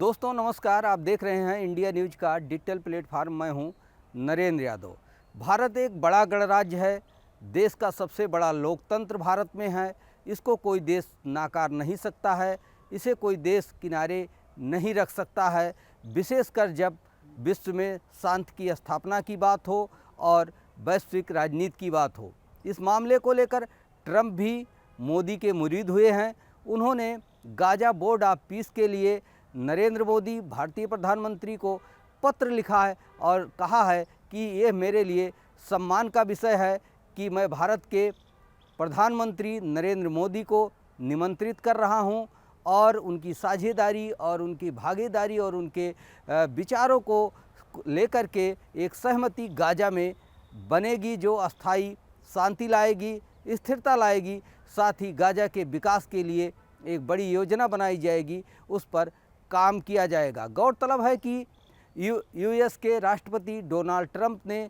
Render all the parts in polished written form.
दोस्तों नमस्कार, आप देख रहे हैं इंडिया न्यूज का डिजिटल प्लेटफार्म। मैं हूं नरेंद्र यादव। भारत एक बड़ा गणराज्य है। देश का सबसे बड़ा लोकतंत्र भारत में है। इसको कोई देश नाकार नहीं सकता है। इसे कोई देश किनारे नहीं रख सकता है, विशेषकर जब विश्व में शांति की स्थापना की बात हो और वैश्विक राजनीति की बात हो। इस मामले को लेकर ट्रंप भी मोदी के मुरीद हुए हैं। उन्होंने गाजा बोर्ड ऑफ पीस के लिए नरेंद्र मोदी भारतीय प्रधानमंत्री को पत्र लिखा है और कहा है कि ये मेरे लिए सम्मान का विषय है कि मैं भारत के प्रधानमंत्री नरेंद्र मोदी को निमंत्रित कर रहा हूं और उनकी साझेदारी और उनकी भागीदारी और उनके विचारों को लेकर के एक सहमति गाजा में बनेगी, जो अस्थाई शांति लाएगी, स्थिरता लाएगी। साथ ही गाजा के विकास के लिए एक बड़ी योजना बनाई जाएगी, उस पर काम किया जाएगा। गौरतलब है कि यूएस के राष्ट्रपति डोनाल्ड ट्रंप ने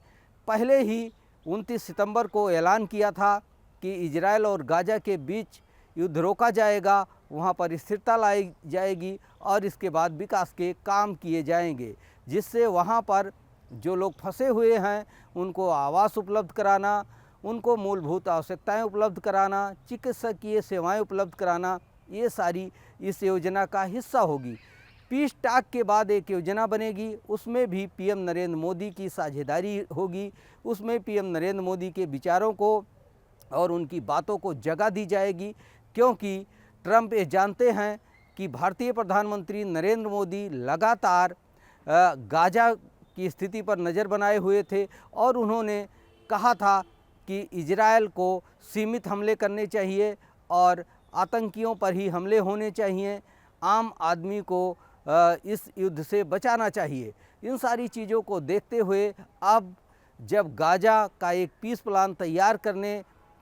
पहले ही 29 सितंबर को ऐलान किया था कि इजरायल और गाजा के बीच युद्ध रोका जाएगा, वहां पर स्थिरता लाई जाएगी और इसके बाद विकास के काम किए जाएंगे, जिससे वहां पर जो लोग फंसे हुए हैं उनको आवास उपलब्ध कराना, उनको मूलभूत आवश्यकताएं उपलब्ध कराना, चिकित्सकीय सेवाएं उपलब्ध कराना, ये सारी इस योजना का हिस्सा होगी। पीस टॉक के बाद एक योजना बनेगी, उसमें भी पीएम नरेंद्र मोदी की साझेदारी होगी। उसमें पीएम नरेंद्र मोदी के विचारों को और उनकी बातों को जगह दी जाएगी, क्योंकि ट्रंप ये जानते हैं कि भारतीय प्रधानमंत्री नरेंद्र मोदी लगातार गाजा की स्थिति पर नज़र बनाए हुए थे और उन्होंने कहा था कि इजरायल को सीमित हमले करने चाहिए और आतंकियों पर ही हमले होने चाहिए, आम आदमी को इस युद्ध से बचाना चाहिए। इन सारी चीज़ों को देखते हुए अब जब गाजा का एक पीस प्लान तैयार करने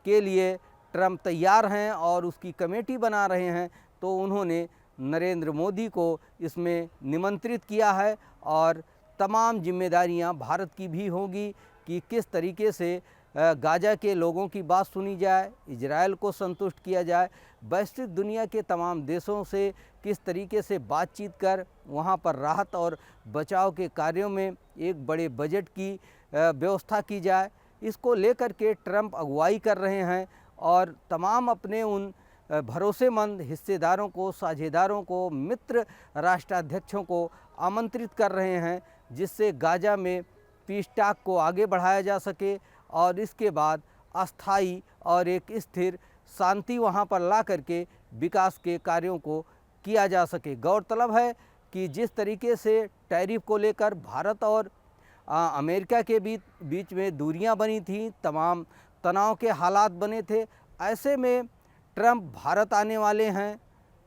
के लिए ट्रंप तैयार हैं और उसकी कमेटी बना रहे हैं, तो उन्होंने नरेंद्र मोदी को इसमें निमंत्रित किया है और तमाम जिम्मेदारियां भारत की भी होगी कि किस तरीके से गाजा के लोगों की बात सुनी जाए, इजरायल को संतुष्ट किया जाए, वैश्विक दुनिया के तमाम देशों से किस तरीके से बातचीत कर वहां पर राहत और बचाव के कार्यों में एक बड़े बजट की व्यवस्था की जाए। इसको लेकर के ट्रंप अगुवाई कर रहे हैं और तमाम अपने उन भरोसेमंद हिस्सेदारों को, साझेदारों को, मित्र राष्ट्राध्यक्षों को आमंत्रित कर रहे हैं, जिससे गाजा में पीस टॉक को आगे बढ़ाया जा सके और इसके बाद अस्थाई और एक स्थिर शांति वहां पर ला करके विकास के कार्यों को किया जा सके। गौरतलब है कि जिस तरीके से टैरिफ को लेकर भारत और अमेरिका के बीच में दूरियां बनी थी, तमाम तनाव के हालात बने थे, ऐसे में ट्रंप भारत आने वाले हैं।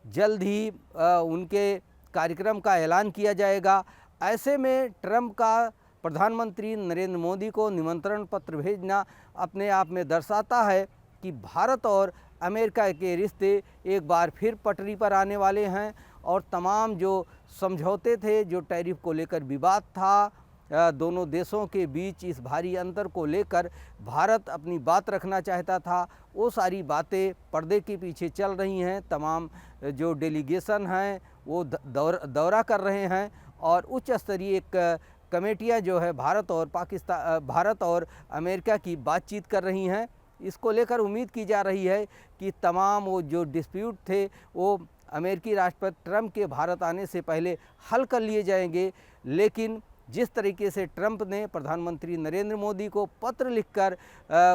जल्द ही उनके कार्यक्रम का ऐलान किया जाएगा। ऐसे में ट्रंप का प्रधानमंत्री नरेंद्र मोदी को निमंत्रण पत्र भेजना अपने आप में दर्शाता है कि भारत और अमेरिका के रिश्ते एक बार फिर पटरी पर आने वाले हैं और तमाम जो समझौते थे, जो टैरिफ को लेकर विवाद था, दोनों देशों के बीच इस भारी अंतर को लेकर भारत अपनी बात रखना चाहता था, वो सारी बातें पर्दे के पीछे चल रही हैं। तमाम जो डेलीगेशन हैं वो दौरा कर रहे हैं और उच्च स्तरीय एक कमेटियां जो है भारत और अमेरिका की बातचीत कर रही हैं। इसको लेकर उम्मीद की जा रही है कि तमाम वो जो डिस्प्यूट थे वो अमेरिकी राष्ट्रपति ट्रंप के भारत आने से पहले हल कर लिए जाएंगे। लेकिन जिस तरीके से ट्रंप ने प्रधानमंत्री नरेंद्र मोदी को पत्र लिखकर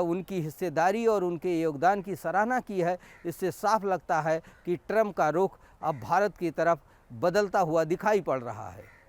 उनकी हिस्सेदारी और उनके योगदान की सराहना की है, इससे साफ लगता है कि ट्रंप का रुख अब भारत की तरफ बदलता हुआ दिखाई पड़ रहा है।